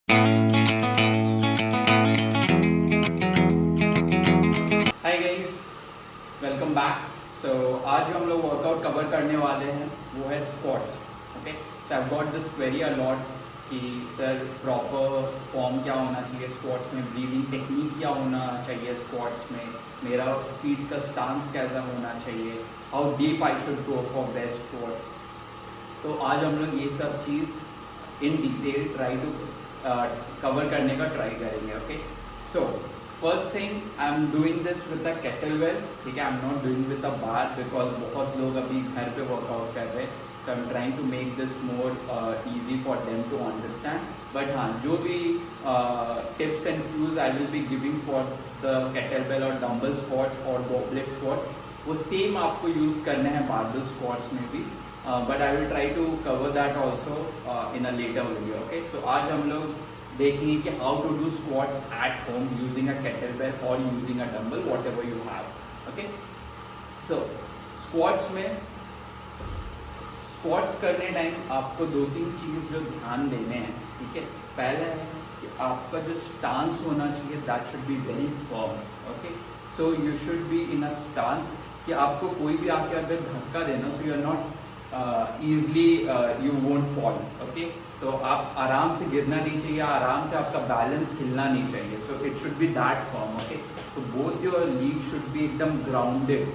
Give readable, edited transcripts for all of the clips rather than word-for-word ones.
हाय guys, welcome back. So आज जो हम लोग वर्कआउट कवर करने वाले हैं वो है squats. Okay, so I got this query a lot कि सर प्रॉपर फॉर्म क्या होना चाहिए स्क्वाट्स में, ब्रीदिंग टेक्निक क्या होना चाहिए स्क्वाट्स में, मेरा फीट का स्टांस कैसा होना चाहिए, how deep I should go for best squats. तो आज हम लोग ये सब चीज़ in detail try to cover करने का ट्राई करेंगे। Okay, so first thing I am doing this with a kettlebell. ठीक है, I am not doing with a bar because बहुत लोग अभी घर पे वर्कआउट कर रहे हैं, so I'm trying to make this more easy for them to understand. But हाँ, जो भी tips and cues I will be giving for the kettlebell और dumbbell squats और goblet squats, वो सेम आपको यूज़ करने हैं barbell squats में भी, but I will try to cover that also in a later video. Okay, so आज हम लोग देखेंगे कि how to do squats at home using a kettlebell or using a dumbbell, whatever you have. Okay, so squats में squats करने time आपको दो तीन चीज़ जो ध्यान देने हैं। ठीक है, पहला है कि आपका जो स्टांस होना चाहिए that should be very firm. Okay, so you should be in a stance कि आपको कोई भी आके अगर धक्का देना, so you are not easily you won't fall. Okay, तो आप आराम से गिरना नहीं चाहिए, आराम से आपका बैलेंस हिलना नहीं चाहिए। So it should be that firm. Okay, तो both your leg should be एकदम ग्राउंडेड,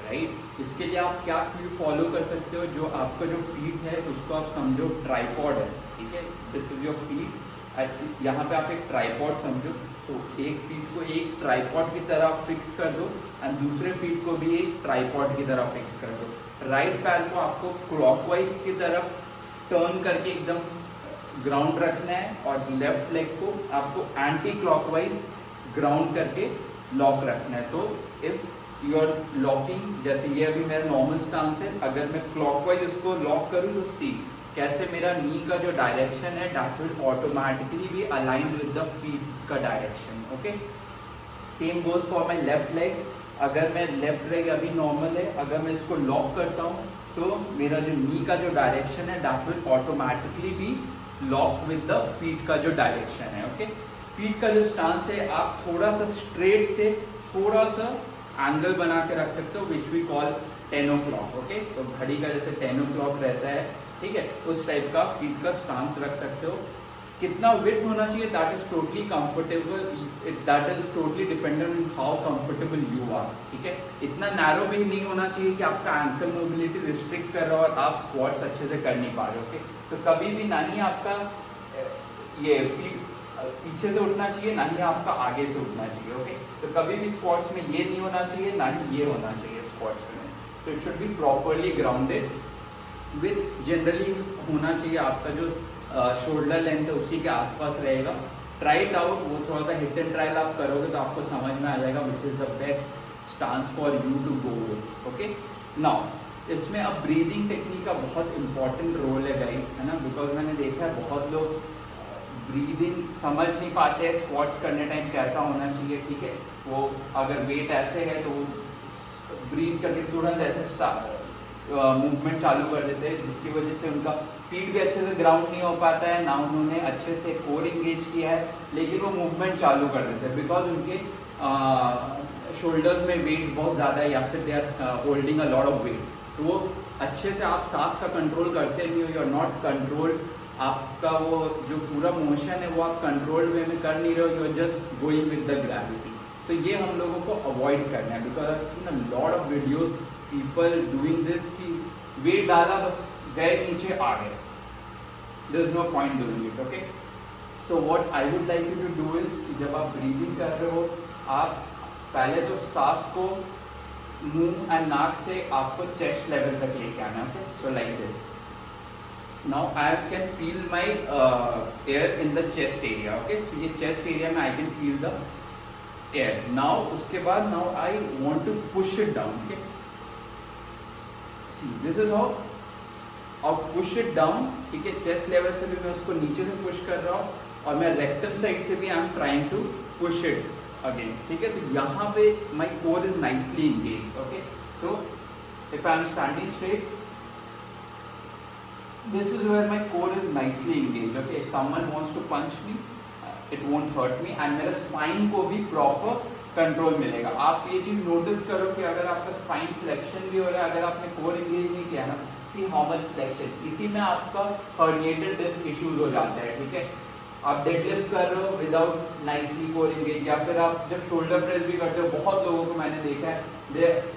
राइट। इसके लिए आप क्या क्यू फॉलो कर सकते हो, जो आपका जो फीट है उसको आप समझो ट्राइपॉड है। ठीक है, दिस इज योर फीट, यहाँ पे आप एक ट्राइपॉड समझो। तो एक फीट को एक ट्राइपॉड की तरह फिक्स कर दो एंड दूसरे फीट को भी एक ट्राइपॉड की तरह फिक्स कर दो। राइट पैर को आपको क्लॉकवाइज की तरफ टर्न करके एकदम ग्राउंड रखना है और लेफ्ट लेग को आपको एंटी क्लॉकवाइज ग्राउंड करके लॉक रखना है। तो इफ यू आर लॉकिंग, जैसे ये अभी मेरा नॉर्मल स्टांस है, अगर मैं क्लॉकवाइज इसको लॉक करूँ तो सी कैसे मेरा नी का जो डायरेक्शन है that will automatically be aligned with the feet का direction. Okay, same goes for my left leg. अगर मैं लेफ्ट लेग अभी नॉर्मल है, अगर मैं इसको लॉक करता हूँ तो मेरा जो नी का जो डायरेक्शन है that will automatically be lock with the feet का जो डायरेक्शन है। ओके, फीट का जो स्टांस है आप थोड़ा सा स्ट्रेट से थोड़ा सा एंगल बना के रख सकते हो, which we call 10 o'clock। Okay, तो घड़ी का जैसे 10 o'clock रहता है, ठीक है, उस टाइप का फीट का स्टांस रख सकते हो। कितना विड्थ होना चाहिए that is totally comfortable, that is totally dependent on how comfortable you are. ठीक है, इतना नैरो भी नहीं होना चाहिए कि आपका एंकल मोबिलिटी रिस्ट्रिक्ट कर रहा हो और आप स्क्वाट्स अच्छे से कर नहीं पा रहे। ओके, तो कभी भी ना ही आपका ये फीट पीछे से उठना चाहिए, ना ही आपका आगे से उठना चाहिए। ओके, तो कभी भी स्क्वाट्स में ये नहीं होना चाहिए, ना ही ये होना चाहिए स्क्वाट्स में। तो it should be properly grounded with, generally होना चाहिए आपका जो शोल्डर लेंथ है उसी के आसपास रहेगा। ट्राई इट आउट, वो थोड़ा सा हिट एंड ट्रायल आप करोगे तो आपको समझ में आ जाएगा which is the best stance for you to go with. Okay, now इसमें अब ब्रीदिंग टेक्निक का बहुत इंपॉर्टेंट रोल है गाइस, है ना, बिकॉज मैंने देखा है बहुत लोग ब्रीदिंग समझ नहीं पाते हैं स्क्वाट्स करने टाइम कैसा होना चाहिए। ठीक है, वो अगर वेट ऐसे है तो ब्रीथ करके तुरंत ऐसे मूवमेंट चालू कर देते हैं, जिसकी वजह से उनका फीट भी अच्छे से ग्राउंड नहीं हो पाता है, ना उन्होंने अच्छे से कोर इंगेज किया है, लेकिन वो मूवमेंट चालू कर देते हैं बिकॉज उनके शोल्डर्स में वेट बहुत ज़्यादा है या फिर they are holding a lot of weight. तो वो अच्छे से आप सांस का कंट्रोल करते नहीं हो, यू आर नॉट कंट्रोल, आपका वो जो पूरा मोशन है वो आप कंट्रोल्ड वे में कर नहीं रहे हो, you are just going with the gravity. तो ये हम लोगों को अवॉइड करना है because I seen a lot of videos people doing this कि वेट डाला बस गए नीचे आ गए, there is no point doing it. Okay, so what I would like you to do is, जब आप ब्रीदिंग कर रहे हो आप पहले तो सांस को मुंह एंड नाक से आपको चेस्ट लेवल तक लेके आना है। Okay, so like this. Now I can feel my air in the chest area. Okay, so ये chest area में I can feel the air. Now उसके बाद now I want to push it down. Okay, see this is how और push it down. ठीक है, chest level से भी मैं उसको नीचे से push कर रहा हूँ और मैं rectum side से भी I am trying to push it again. ठीक है, तो यहाँ पे my core is nicely engaged. Okay, so if I am standing straight, this is where my core is nicely engaged. Okay, if someone wants to punch me, it won't hurt me and मेरा spine को भी proper control मिलेगा। आप ये चीज notice करो कि अगर आपका स्पाइन फ्लेक्शन भी हो रहा है, अगर आपने कोर एंगेज नहीं किया ना, सी हाउ मच फ्लेक्शन, इसी में आपका हर्निएटेड डिस्क इश्यूज हो जाते हैं, ठीक है। आप डेडलिफ्ट कर रहे हो विदाउट नाइसली कोर एंगेज, या फिर आप जब शोल्डर प्रेस भी करते हो, बहुत लोगों को मैंने देखा है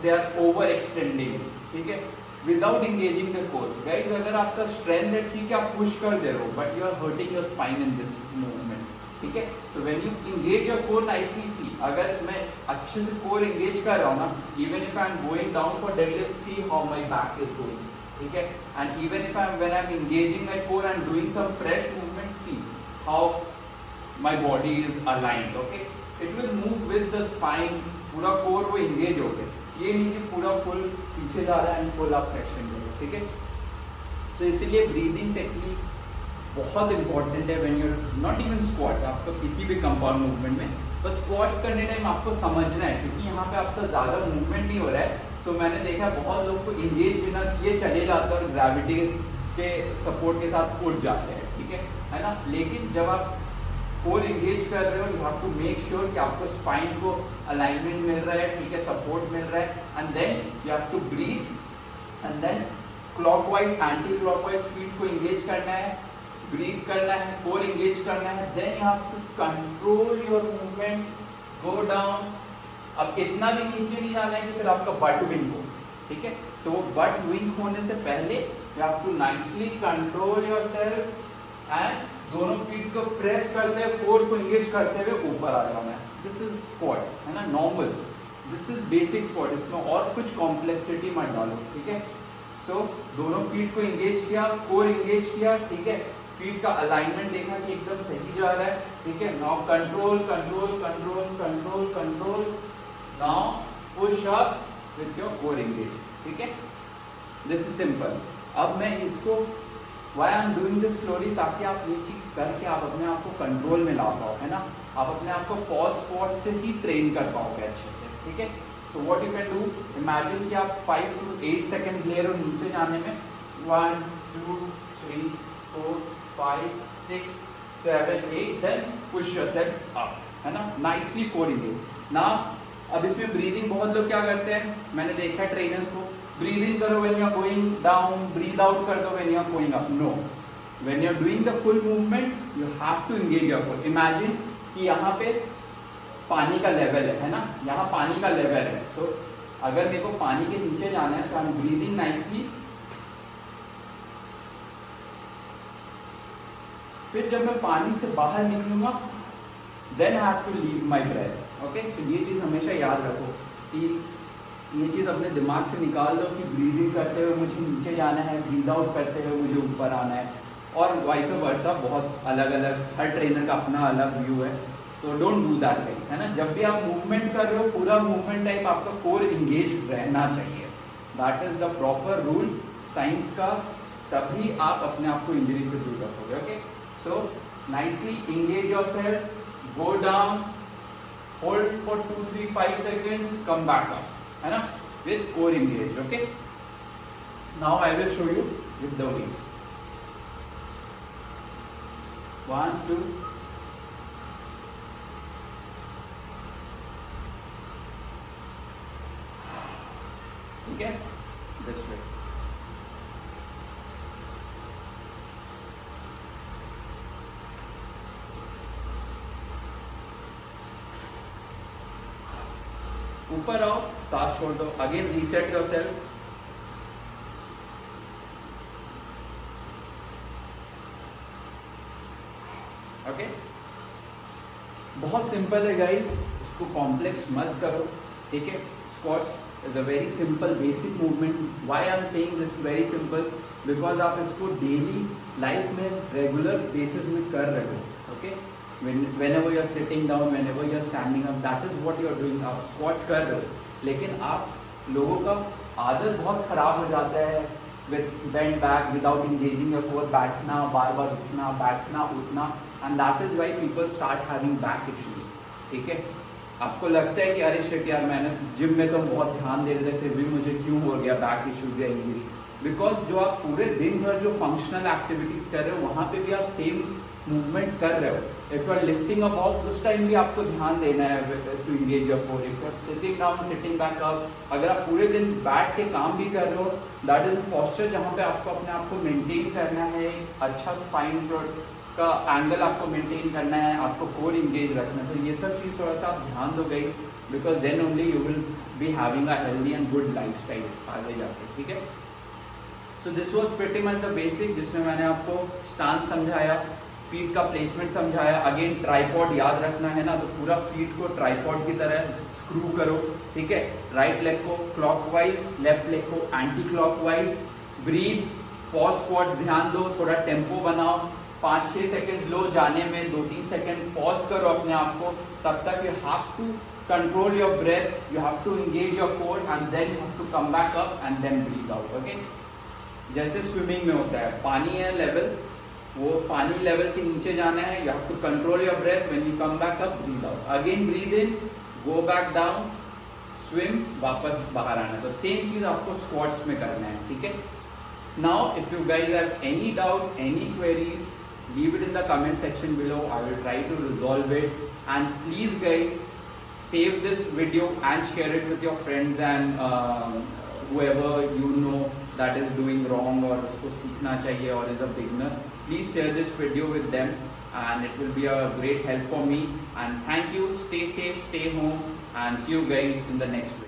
दे आर ओवर एक्सटेंडिंग, ठीक है, without engaging the core. Guys अगर आपका स्ट्रेंथ है, ठीक है, आप पुश कर दे रहे हो, but you are hurting your spine in this movement, ठीक है। तो when you engage your core nicely, see अगर मैं अच्छे से कोर एंगेज कर रहा हूँ ना, even if I am going down for deadlift, see how my back is going, ठीक है। And even if when I am engaging my core and doing some press movement, see how my body is aligned, okay. It will move with the spine, पूरा core वो engage हो गया, ये नहीं कि पूरा फुल पीछे जा रहा है एंड फुल आप फ्लेक्शन कर रहे हो, ठीक है। सो इसीलिए ब्रीदिंग टेक्निक बहुत इंपॉर्टेंट है when you not even squats, आपको किसी भी कंपाउंड मूवमेंट में, बस स्क्वाट्स करने टाइम आपको समझना है, क्योंकि यहाँ पे आपका ज़्यादा मूवमेंट नहीं हो रहा है। तो मैंने देखा बहुत लोग को इंगेज बिना किए चले जाते हैं और ग्रेविटी के सपोर्ट के साथ उठ जाते हैं, ठीक है ना। लेकिन जब आप कोर एंगेज कर रहे हो, you have to make sure कि आपको स्पाइन को अलाइनमेंट मिल रहा है, ठीक है, सपोर्ट मिल रहा है, and then you have to breathe and then clockwise anti clockwise feet को एंगेज करना है, ब्रीथ करना है, कोर एंगेज करना है, then you have to control your movement, go down. अब इतना भी नीचे नहीं जाना है कि फिर आपका बट विंक हो, ठीक है। तो वो बट विंक होने से पहले you have to nicely control yourself and दोनों फीट को प्रेस करते हुए, कोर को एंगेज करते हुए ऊपर आ जाना है। दिस इज स्क्वाट्स, है ना, normal, this is basic squat, इसमें और कुछ कॉम्प्लेक्सिटी मत डालो, ठीक है। सो दोनों फीट को एंगेज किया, कोर एंगेज किया, ठीक है, फीट का अलाइनमेंट देखा कि एकदम सही जा रहा है, ठीक है। Now control control control control control, now push up with your core engage, ठीक है। This is simple. अब मैं इसको why I am doing this slowly, ताकि आप ये चीज़ करके आप अपने आप को कंट्रोल में ला पाओ, है ना, आप अपने आप को पॉज स्क्वाट से ही ट्रेन कर पाओगे अच्छे से, ठीक है। तो what you can do, imagine कि आप 5 to 8 सेकेंड्स ले रहे हो नीचे जाने में, 1 2 3 4 5 6 7 8, देन पुश योरसेल्फ अप, है ना, नाइसली कोर एंगेज ना। अब इसमें ब्रीदिंग बहुत लोग क्या करते हैं, मैंने देखा है ट्रेनर्स को, breathe in करो when you are going down, breathe out कर दो when you are going up. No, when you are doing the full movement, you have to engage your core. Imagine कि यहाँ पे पानी का लेवल है ना, यहाँ पानी का लेवल है। So अगर मेरे को पानी के नीचे जाना है, so I am breathing nicely. फिर जब मैं पानी से बाहर निकलूंगा, then I have to leave my breath. Okay? तो ये चीज़ हमेशा याद रखो कि ये चीज़ अपने दिमाग से निकाल दो कि ब्रीदिंग करते हुए मुझे नीचे जाना है, ब्रीद आउट करते हुए मुझे ऊपर आना है, और वाइस वर्सा, बहुत अलग अलग, हर ट्रेनर का अपना अलग व्यू है। तो डोंट डू दैट वे, है ना। जब भी आप मूवमेंट कर रहे हो, पूरा मूवमेंट टाइप आपका कोर इंगेज रहना चाहिए, that is the proper rule science का, तभी आप अपने आप को इंजरी से दूर रखोगे, okay. So nicely engage yourself, go down, hold for 2 3 5 seconds, come back up, है ना, with core engaged, okay. Now I will show you with the weights. 1 2 ठीक है, this way. ऊपर आओ, सांस छोड़ दो, अगेन रीसेट योरसेल्फ, ओके। बहुत सिंपल है गाइस, इसको कॉम्प्लेक्स मत करो, ठीक है। Squats is a very simple basic movement. Why I am saying this very simple, because आप इसको डेली लाइफ में रेगुलर बेसिस में कर रहे हो, okay. whenever you are sitting down, whenever you are standing up, that is what you are doing. आप squats कर रहे हो, लेकिन आप लोगों का आदत बहुत ख़राब हो जाता है with bend back without engaging your core, बैठना, बार बार उठना, बैठना उठना, and that is why people start having back issues, ठीक है। आपको लगता है कि अरे शिट यार, मैंने जिम में तो बहुत ध्यान दे रहे थे, फिर भी मुझे क्यों हो गया बैक इशू या इंजरी, बिकॉज जो आप पूरे दिन भर जो फंक्शनल एक्टिविटीज़ कर रहे हो, वहाँ पे भी आप सेम मूवमेंट कर रहे हो, if you are lifting a ball उस टाइम भी आपको ध्यान देना है to engage your core. If you are sitting down, sitting back up, अगर आप पूरे दिन बैठ के काम भी कर रहे हो, दैट इज अ पोस्चर जहाँ पे आपको अपने आप को मेंटेन करना है, अच्छा स्पाइन का एंगल आपको मेंटेन करना है, आपको कोर इंगेज रखना है। तो ये सब चीज़ थोड़ा सा आप ध्यान दो गई, because then only you will be having a healthy and good life style आगे जाके, ठीक है। So this was pretty much the basic, जिसमें मैंने आपको स्टांस समझाया, फीट का प्लेसमेंट समझाया। अगेन ट्राइपॉड याद रखना है ना, तो पूरा फीट को ट्राइपॉड की तरह स्क्रू करो, ठीक है। राइट लेग को क्लॉकवाइज, लेफ्ट लेग को anti clockwise. Breathe, pause squats ध्यान दो, थोड़ा टेम्पो बनाओ, 5-6 सेकेंड लो जाने में, 2-3 सेकेंड पॉज करो अपने आप को, तब तक you have to control your breath, you have to engage your core and then you have to come back up and then breathe out, okay. जैसे स्विमिंग में होता है, पानी है लेवल, वो पानी लेवल के नीचे जाना है, you have to control your breath, when you come back up breathe out, again breathe in, go back down, swim, वापस बाहर आना। तो सेम चीज आपको स्क्वाट्स में करना है, ठीक है। Now if you guys have any doubt, any queries, leave it in the comment section below. I will try to resolve it, and please guys save this video and share it with your friends and whoever you know that is doing wrong or usko seekhna chahiye or is a beginner. Please share this video with them and it will be a great help for me. And thank you, stay safe, stay home, and see you guys in the next video.